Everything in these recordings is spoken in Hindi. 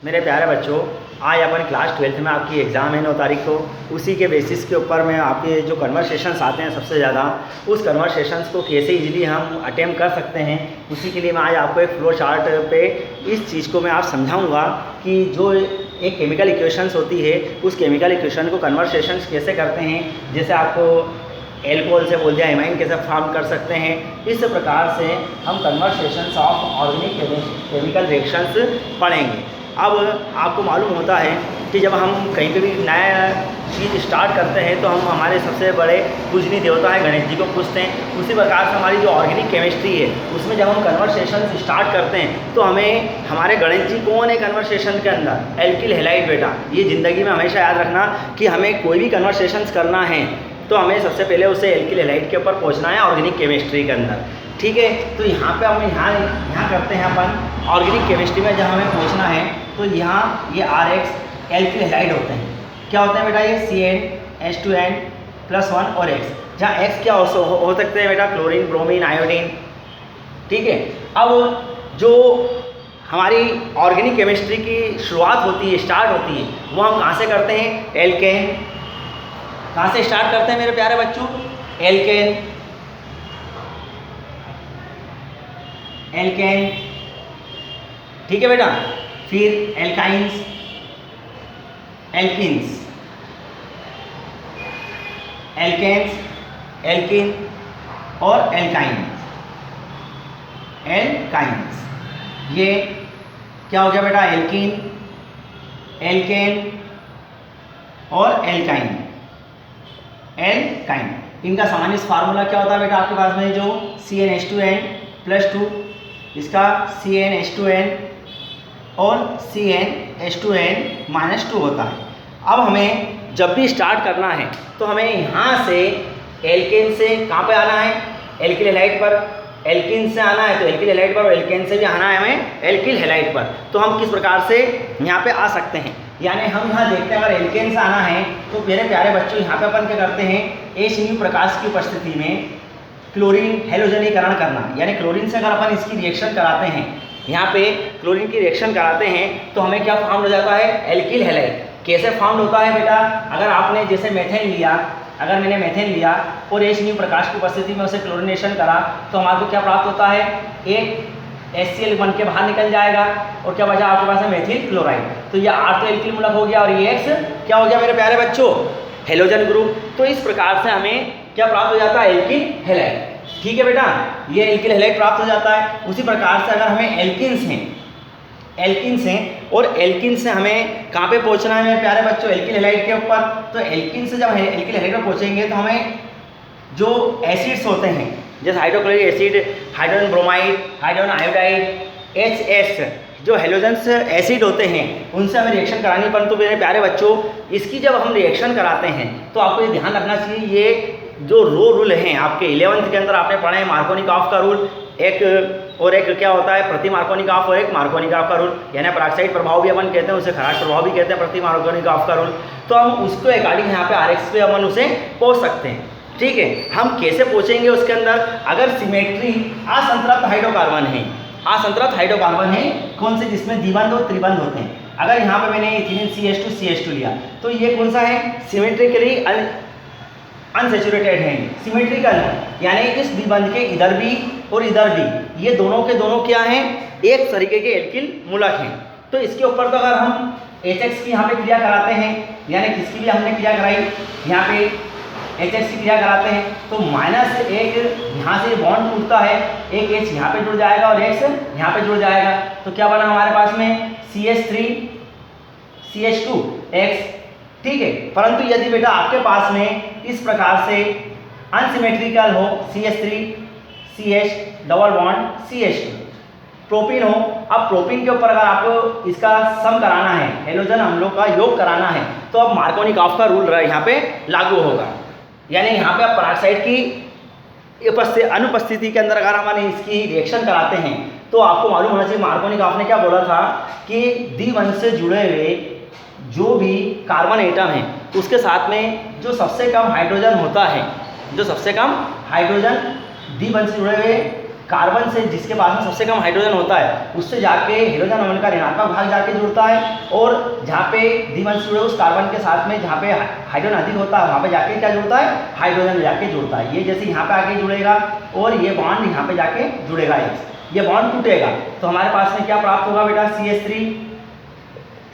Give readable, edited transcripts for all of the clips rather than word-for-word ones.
मेरे प्यारे बच्चों, आज अपन क्लास 12th में आपकी एग्ज़ाम है 9 तारीख को। उसी के बेसिस के ऊपर में आपके जो कन्वर्सेशंस आते हैं सबसे ज़्यादा, उस कन्वर्सेशंस को कैसे इजीली हम अटेम्प्ट कर सकते हैं, उसी के लिए मैं आज आपको एक फ्लो चार्ट पे इस चीज़ को मैं आप समझाऊंगा कि जो एक केमिकल इक्वेशंस होती है उस केमिकल इक्वेशन को कन्वर्सेशंस कैसे करते हैं। जैसे आपको एल्कोहल से बोल दिया एमाइन कैसे फॉर्म कर सकते हैं, इस प्रकार से हम conversations of organic chemical reactions पढ़ेंगे। अब आपको मालूम होता है कि जब हम कहीं पर भी नया चीज़ स्टार्ट करते हैं तो हम हमारे सबसे बड़े पूजनीय देवता है गणेश जी को पूछते हैं। उसी प्रकार से हमारी जो ऑर्गेनिक केमिस्ट्री है उसमें जब हम कन्वर्सेशन स्टार्ट करते हैं तो हमें हमारे गणेश जी कौन है कन्वर्सेशन के अंदर, एल्किल हैलाइड बेटा। ये ज़िंदगी में हमेशा याद रखना कि हमें कोई भी कन्वर्सेशन करना है तो हमें सबसे पहले उसे एल्किल हैलाइड के ऊपर पहुँचना है ऑर्गेनिक केमिस्ट्री के अंदर, ठीक है। तो यहाँ पे हम यहाँ करते हैं अपन ऑर्गेनिक केमिस्ट्री में जब हमें पहुँचना है तो यहाँ ये RX एल्किल हैलाइड होते हैं। क्या होते हैं बेटा? ये CnH2n+1 और X, जहाँ X क्या हो सकते हैं बेटा? क्लोरीन, ब्रोमीन, आयोडीन, ठीक है। अब जो हमारी ऑर्गेनिक केमिस्ट्री की शुरुआत होती है, स्टार्ट होती है, वो हम कहाँ से करते हैं? एल्केन। कहाँ से स्टार्ट करते हैं मेरे प्यारे बच्चों? एल्केन, एल्केन, ठीक है बेटा। फिर एल्काइंस, एल्किन्स, एल्केन्स, एल्किन और एल्काइंस, एल्काइंस। ये क्या हो गया बेटा? एल्किन, एल्केन और एल्काइन, एल्काइन। इनका सामान्य फार्मूला क्या होता है बेटा आपके पास में? जो CnH2n+2, इसका CnH2n और CnH2n-2 होता है। अब हमें जब भी स्टार्ट करना है तो हमें यहाँ से एल्केन से कहाँ पे आना है? एल्किल हैलाइड पर। एल्किन से आना है तो एल्किल हैलाइड पर, और एल्केन से भी आना है हमें एल्किल हैलाइड पर। तो हम किस प्रकार से यहाँ पे आ सकते हैं? यानी हम यहाँ देखते हैं अगर एल्केन से आना है तो मेरे प्यारे बच्चों यहाँ पे अपन क्या करते हैं? HNu प्रकाश की उपस्थिति में क्लोरीन हैलोजनीकरण करना, यानी क्लोरीन से अगर अपन इसकी रिएक्शन कराते हैं, यहाँ पे क्लोरीन की रिएक्शन कराते हैं तो हमें क्या फॉर्म हो जाता है? Alkyl halide. कैसे फॉर्म होता है बेटा? अगर आपने जैसे मेथेन लिया, अगर मैंने मेथेन लिया और HNu प्रकाश की उपस्थिति में उसे क्लोरीनेशन करा तो हमारे को क्या प्राप्त होता है? एक HCl बन के बाहर निकल जाएगा और क्या बचा आपके पास है? Methyl chloride. तो ये R तो एल्किल मूलक हो गया और ये X क्या हो गया मेरे प्यारे बच्चों? Halogen group. तो इस प्रकार से हमें क्या प्राप्त हो जाता है? एल्किल हैलाइड, ठीक है बेटा। ये एल्किल हैलाइड प्राप्त हो जाता है। उसी प्रकार से अगर हमें एल्किन्स हैं, एल्किन्स हैं और एल्किन से हमें कहाँ पे पहुँचना है मेरे प्यारे बच्चों? एल्किल हैलाइड के ऊपर। तो एल्किन से जब एल्किल हैलाइड पर पहुँचेंगे तो हमें जो एसिड्स होते हैं जैसे hydrochloric acid, hydrogen bromide, hydrogen iodide, HS, जो हेलोजेंस एसिड होते हैं उनसे हमें रिएक्शन करानी। परंतु मेरे प्यारे बच्चों इसकी जब हम रिएक्शन कराते हैं तो आपको ये ध्यान रखना चाहिए, ये जो रूल हैं आपके 11th के अंदर आपने पढ़े हैं, मार्कोनिकॉफ का रूल एक, और एक क्या होता है? प्रति मार्कोनिकॉफ और एक मार्कोनिकॉफ का रूल, यानी पराक्साइड प्रभाव भी अपन कहते हैं, उसे खराश प्रभाव भी कहते हैं, प्रति मार्कोनिकॉफ का रूल। तो हम उसको अकॉर्डिंग यहाँ पे RX पे अपन उसे पहुँच सकते हैं, ठीक है। हम कैसे पहुँचेंगे उसके अंदर? अगर सिमेट्री असंतृप्त हाइड्रोकार्बन है, असंतृप्त हाइड्रोकार्बन है कौन से? जिसमें द्विबंध और त्रिबंध होते हैं। अगर यहाँ पे मैंने इथिलीन CH2 लिया तो ये कौन सा है? सिमेट्रिकली अनसैचुरेटेड है, सिमेट्रिकल, यानी इस द्विबंध के इधर भी और इधर भी ये दोनों के दोनों क्या हैं? एक तरीके के एल्किल मूलक हैं। तो इसके ऊपर तो अगर हम HX की यहाँ पे क्रिया कराते हैं, यानी किसकी भी हमने क्रिया कराई, यहाँ पे HX की क्रिया कराते हैं तो -1 यहाँ से बॉन्ड टूटता है, एक H यहाँ पे जुड़ जाएगा और X यहाँ पे जुड़ जाएगा। तो क्या बना हमारे पास में? CH3 CH2X, ठीक है। परंतु यदि बेटा आपके पास में इस प्रकार से अनसिमेट्रिकल हो, CH3 CH double bond CH2, propene हो, अब प्रोपीन के ऊपर अगर आपको इसका सम कराना है, हेलोजन अम्लों का योग कराना है, तो अब मार्कोनिकॉफ का रूल यहाँ पे लागू होगा। यानी यहाँ पे आप पराक्साइड की अनुपस्थिति के अंदर अगर हमारे इसकी रिएक्शन कराते हैं तो आपको मालूम होना चाहिए मार्कोनिकॉफ ने क्या बोला था कि द्विबंध से जुड़े हुए जो भी कार्बन एटम है उसके साथ में जो सबसे कम हाइड्रोजन होता है, जो सबसे कम हाइड्रोजन द्विबंध से जुड़े हुए कार्बन से जिसके पास में सबसे कम हाइड्रोजन होता है उससे जाके हाइड्रोजन अणु का ऋणात्मक भाग जाके जुड़ता है, और जहाँ पे द्विबंध जुड़े उस कार्बन के साथ में जहाँ पे हाइड्रोजन अधिक होता है वहाँ पे जाके क्या जुड़ता है, हाइड्रोजन जाके जुड़ता है। ये जैसे यहाँ पे आके जुड़ेगा और ये बॉन्ड यहाँ पे जाके जुड़ेगा, ये बॉन्ड टूटेगा तो हमारे पास में क्या प्राप्त होगा बेटा, CH3,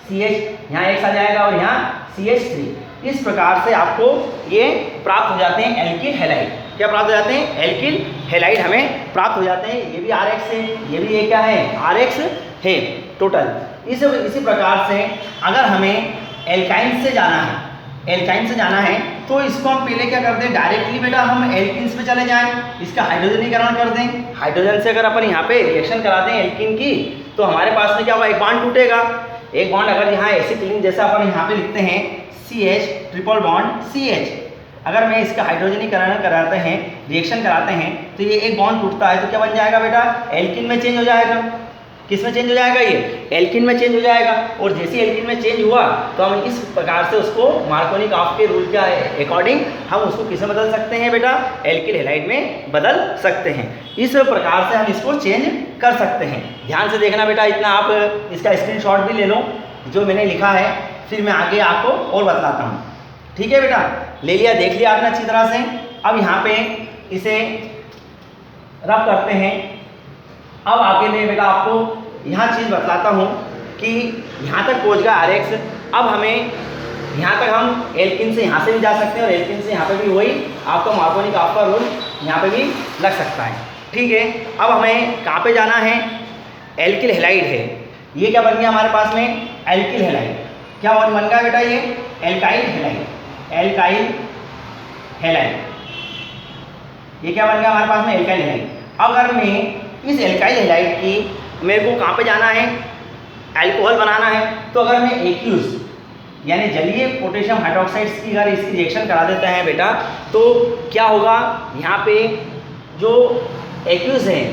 CH यहाँ X आ जाएगा और यहाँ CH3। इस प्रकार से आपको ये प्राप्त हो जाते हैं एल्किल हैलाइड। क्या प्राप्त हो जाते हैं, एल्किल हैलाइड हमें प्राप्त हो जाते हैं। ये भी RH है, ये भी ये क्या है, RH है टोटल। इसी प्रकार से अगर हमें एल्काइन से जाना है, एल्काइन से जाना है तो इसको हम पहले क्या करते हैं, डायरेक्टली बेटा हम एल्किन्स पे चले जाएं, इसका हाइड्रोजनीकरण कर दें। हाइड्रोजन से अगर अपन यहाँ पे रिएक्शन करा दें एल्किन की तो हमारे पास में क्या होगा, एक बॉन्ड टूटेगा। एक बॉन्ड अगर यहाँ एसिटिलीन जैसा अपन यहाँ पे लिखते हैं CH ट्रिपल बॉन्ड CH, अगर मैं इसका हाइड्रोजनीकरण कराते हैं, रिएक्शन कराते हैं तो ये एक बॉन्ड टूटता है तो क्या बन जाएगा बेटा, एल्किन में चेंज हो जाएगा। किस में चेंज हो जाएगा, ये एल्किन में चेंज हो जाएगा। और जैसे एल्किन में चेंज हुआ तो हम इस प्रकार से उसको मार्कोनी ऑफ के रूल के अकॉर्डिंग हम उसको किस में बदल सकते हैं बेटा, एल्किल हैलाइड में बदल सकते हैं। इस प्रकार से हम इसको चेंज कर सकते हैं। ध्यान से देखना बेटा, इतना आप इसका स्क्रीनशॉट भी ले लो जो मैंने लिखा है, फिर मैं आगे आपको और बतलाता हूँ। ठीक है बेटा, ले लिया, देख लिया आपने अच्छी तरह से। अब यहाँ पे इसे रब करते हैं। अब आगे मैं बेटा आपको यहाँ चीज़ बतलाता हूँ कि यहाँ तक पहुँच गया RH। अब हमें यहाँ तक हम एल्किन से यहाँ से भी जा सकते हैं और एल्किन से यहाँ पे भी वही आपका मार्कोनी ऑफ का रूल यहाँ पे भी लग सकता है। ठीक है, अब हमें कहाँ पे जाना है, एल्किल हैलाइड है। ये क्या बन गया हमारे पास में, एल्किल हैलाइड। क्या बन गया बेटा, ये एल्काइल हैलाइड, एल्काइल हैलाइड। ये क्या बन गया हमारे पास में, एल्काइल हैलाइड। अगर मैं इस एल्काइल हैलाइड की मेरे को कहाँ पे जाना है, अल्कोहल बनाना है, तो अगर मैं एक्यूज यानी जलीय पोटेशियम हाइड्रोक्साइड्स की अगर इसकी रिएक्शन करा देते हैं बेटा तो क्या होगा, यहाँ पे जो एक्यूज है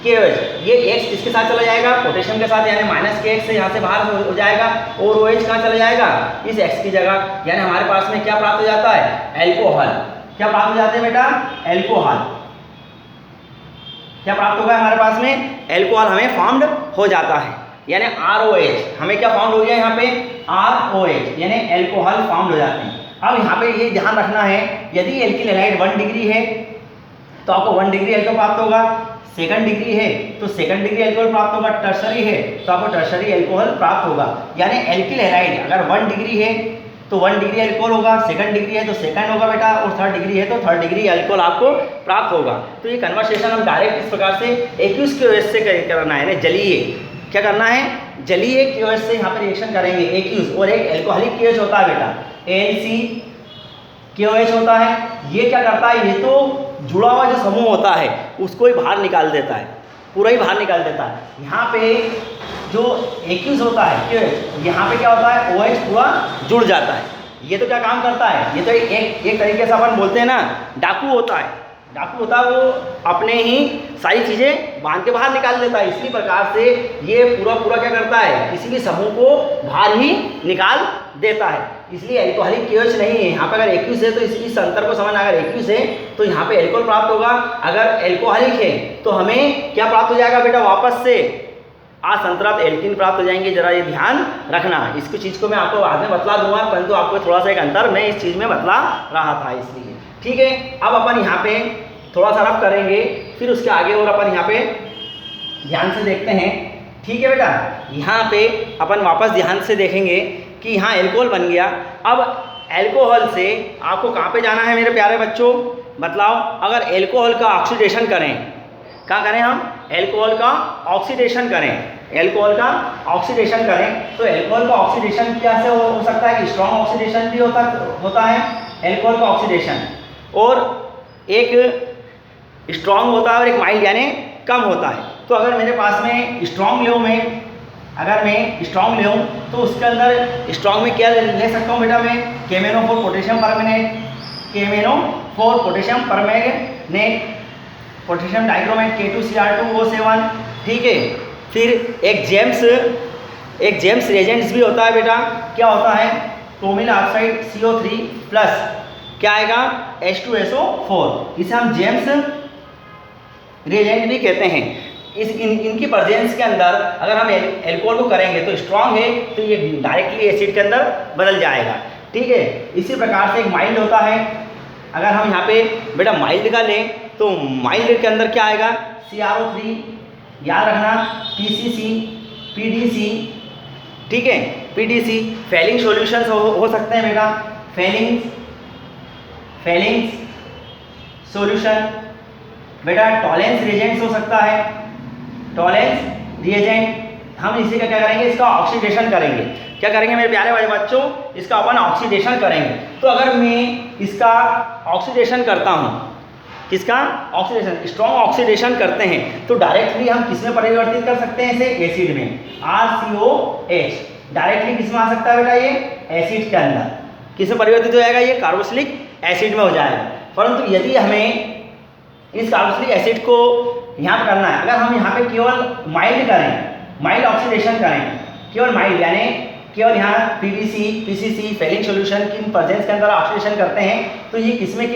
KOH, ये X किसके साथ चला जाएगा, पोटेशियम के साथ, यानी -KX से यहाँ से बाहर हो जाएगा और OH कहाँ चला जाएगा, इस X की जगह। यानी हमारे पास में क्या प्राप्त हो जाता है, एल्कोहल। क्या प्राप्त हो जाते हैं बेटा, एल्कोहल। क्या प्राप्त होगा हमारे पास में, एल्कोहल हमें फॉर्म्ड हो जाता है। यानी ROH हमें क्या फॉर्म हो गया यहाँ पे, ROH यानी एल्कोहल फॉर्म हो जाते हैं। अब यहाँ पे ये ध्यान रखना है, यदि एल्किल हैलाइड 1 डिग्री है तो आपको 1 डिग्री एल्कोहल प्राप्त होगा, 2nd डिग्री है तो 2nd डिग्री एल्कोहल प्राप्त होगा, टर्शरी है तो आपको टर्शरी एल्कोहल प्राप्त होगा। यानी एल्किल हैलाइड अगर 1 डिग्री है तो 1 डिग्री एल्कोहल होगा, 2nd डिग्री है तो 2nd होगा बेटा, और 3rd डिग्री है तो 3rd डिग्री एल्कोहल आपको प्राप्त होगा। तो ये कन्वर्सेशन हम डायरेक्ट इस प्रकार से एक्यूज KOH से करना है, जलीय क्या करना है, जलीय KOH से यहाँ पे रिएक्शन करेंगे एक्यूज, और एक एल्कोहलिक KOH होता है बेटा, AlCKOH होता है। ये क्या करता है, ये तो जुड़ा हुआ जो समूह होता है उसको ही बाहर निकाल देता है, पूरा ही बाहर निकाल देता है। यहाँ पे जो एक्यूज होता है KOH, यहाँ पे क्या होता है, OH पूरा जुड़ जाता है। ये तो क्या काम करता है, ये तो एक तरीके से अपन बोलते हैं ना, डाकू होता है। डाकू होता है वो अपने ही सारी चीज़ें बांध के बाहर निकाल देता है। इसी प्रकार से ये पूरा क्या करता है, किसी भी समूह को बाहर ही निकाल देता है। इसलिए एल्कोहलिक KOH नहीं है। यहाँ पे अगर एक्यूज है तो इस अंतर को समझना, अगर एक्यूज है तो यहाँ पे एल्कोहल प्राप्त होगा, अगर एल्कोहलिक है तो हमें क्या प्राप्त हो जाएगा बेटा, वापस से असंतृप्त एल्कीन प्राप्त हो जाएंगे। जरा ये ध्यान रखना, इसकी चीज़ को मैं आपको बाद में बतला दूंगा, परंतु आपको थोड़ा सा एक अंतर मैं इस चीज़ में बतला रहा था इसलिए। ठीक है, अब अपन यहाँ पे थोड़ा सा रफ करेंगे, फिर उसके आगे और अपन यहाँ पे ध्यान से देखते हैं। ठीक है बेटा, यहाँ पे अपन वापस ध्यान से देखेंगे कि यहाँ एल्कोहल बन गया। अब एल्कोहल से आपको कहाँ पे जाना है मेरे प्यारे बच्चों, बतलाओ। अगर एल्कोहल का ऑक्सीडेशन करें, क्या करें हम, एल्कोहल का ऑक्सीडेशन करें, एल्कोहल का ऑक्सीडेशन करें तो एल्कोहल का ऑक्सीडेशन क्या से हो सकता है कि स्ट्रॉन्ग ऑक्सीडेशन भी होता है एल्कोहल का ऑक्सीडेशन, और एक स्ट्रॉन्ग होता है और एक माइल्ड यानी कम होता है। तो अगर मेरे पास में स्ट्रॉन्ग ले में, अगर मैं स्ट्रॉन्ग ले तो उसके अंदर स्ट्रॉन्ग में क्या ले सकता हूँ बेटा, मैं KMnO4 potassium permanganate, KMnO4 potassium permanganate, potassium dichromate K2Cr2O7। ठीक है, फिर एक जेम्स रिएजेंट्स भी होता है बेटा, क्या होता है, क्रोमिल ऑक्साइड CO3 प्लस क्या आएगा, H2SO4। इसे हम जेम्स रिएजेंट भी कहते हैं। इनकी प्रेजेंस के अंदर अगर हम एल्कोहल को करेंगे तो स्ट्रांग है तो ये डायरेक्टली एसिड के अंदर बदल जाएगा। ठीक है, इसी प्रकार से एक माइल्ड होता है। अगर हम यहाँ पे बेटा माइल्ड का लें तो माइल्ड के अंदर क्या आएगा, CrO3, याद रखना PCC, PDC। ठीक है, PDC फेलिंग सॉल्यूशंस हो सकते हैं बेटा, फेलिंग सॉल्यूशन। बेटा टॉलेंस रिएजेंट्स हो सकता है, टॉलेंस रिएजेंट। हम इसी का क्या करेंगे, इसका ऑक्सीडेशन करेंगे। क्या करेंगे मेरे प्यारे भाई बच्चों, इसका अपन ऑक्सीडेशन करेंगे। तो अगर मैं इसका ऑक्सीडेशन करता हूँ, किसका ऑक्सीडेशन, स्ट्रॉन्ग ऑक्सीडेशन करते हैं तो डायरेक्टली हम किस में परिवर्तित कर सकते हैं, इसे एसिड में, RCOH डायरेक्टली किस में आ सकता है बेटा, ये एसिड के अंदर किस में परिवर्तित हो जाएगा, ये कार्बोक्सिलिक एसिड में हो जाएगा। परंतु यदि हमें इस कार्बोक्सिलिक एसिड को यहाँ पर करना है, अगर हम यहाँ पे केवल माइल्ड करें, माइल्ड ऑक्सीडेशन करें, केवल माइल्ड यानी केवल यहाँ PVC, PCC फेलिंग सॉल्यूशन की प्रेजेंस के अंदर ऑक्सीडेशन करते हैं तो ये किसमें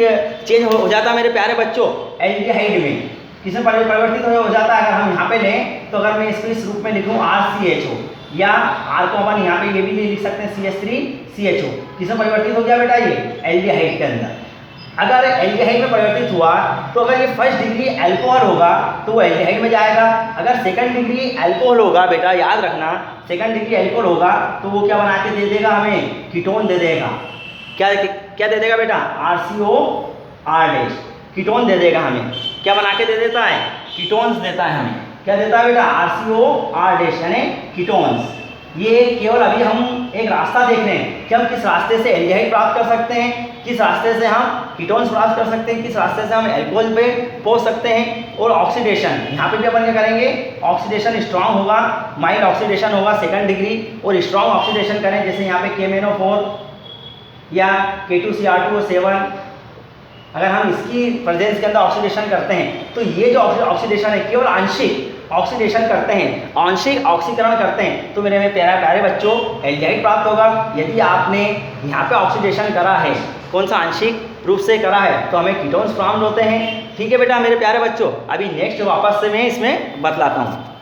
चेंज हो जाता है मेरे प्यारे बच्चों, एल्डिहाइड में, किसमें परिवर्तित हो जाता है। अगर हम यहाँ पे लें तो अगर मैं इसको इस रूप में लिखूँ RCHO, या R को अपन यहाँ पे ये भी लिख सकते हैं CH3CHO, किसमें परिवर्तित हो गया बेटा, ये एल्डिहाइड के अंदर। अगर एल्डिहाइड में परिवर्तित हुआ तो अगर ये फर्स्ट डिग्री अल्कोहल होगा तो वो एल्डिहाइड में जाएगा। अगर सेकंड डिग्री अल्कोहल होगा बेटा, याद रखना सेकंड डिग्री अल्कोहल होगा तो वो क्या बना के दे देगा, हमें कीटोन दे देगा। क्या दे देगा बेटा, RCOR कीटोन दे देगा हमें। क्या बना के दे देता है, कीटोन्स देता है हमें। क्या देता है बेटा, RCOR यानी कीटोन्स। ये केवल अभी हम एक रास्ता देख रहे हैं कि हम किस रास्ते से एल्डिहाइड प्राप्त कर सकते हैं, किस रास्ते से हम कीटोन्स प्राप्त कर सकते हैं, किस रास्ते से हम अल्कोहल पे पहुंच सकते हैं। और ऑक्सीडेशन यहाँ पे भी अपन क्या करेंगे, ऑक्सीडेशन स्ट्रांग होगा, माइल्ड ऑक्सीडेशन होगा सेकंड डिग्री, और स्ट्रांग ऑक्सीडेशन करें जैसे यहाँ पे KMnO4 या K2Cr2O7। अगर हम इसकी प्रेजेंस के अंदर ऑक्सीडेशन करते हैं तो ये जो ऑक्सीडेशन है केवल आंशिक ऑक्सीडेशन करते हैं, आंशिक ऑक्सीकरण करते हैं तो मेरे प्यारे बच्चों एल्डिहाइड प्राप्त होगा। यदि आपने यहाँ पे ऑक्सीडेशन करा है, कौन सा आंशिक रूप से करा है, तो हमें कीटोन्स प्राप्त होते हैं। ठीक है बेटा मेरे प्यारे बच्चों, अभी नेक्स्ट वापस से मैं इसमें बतलाता हूँ।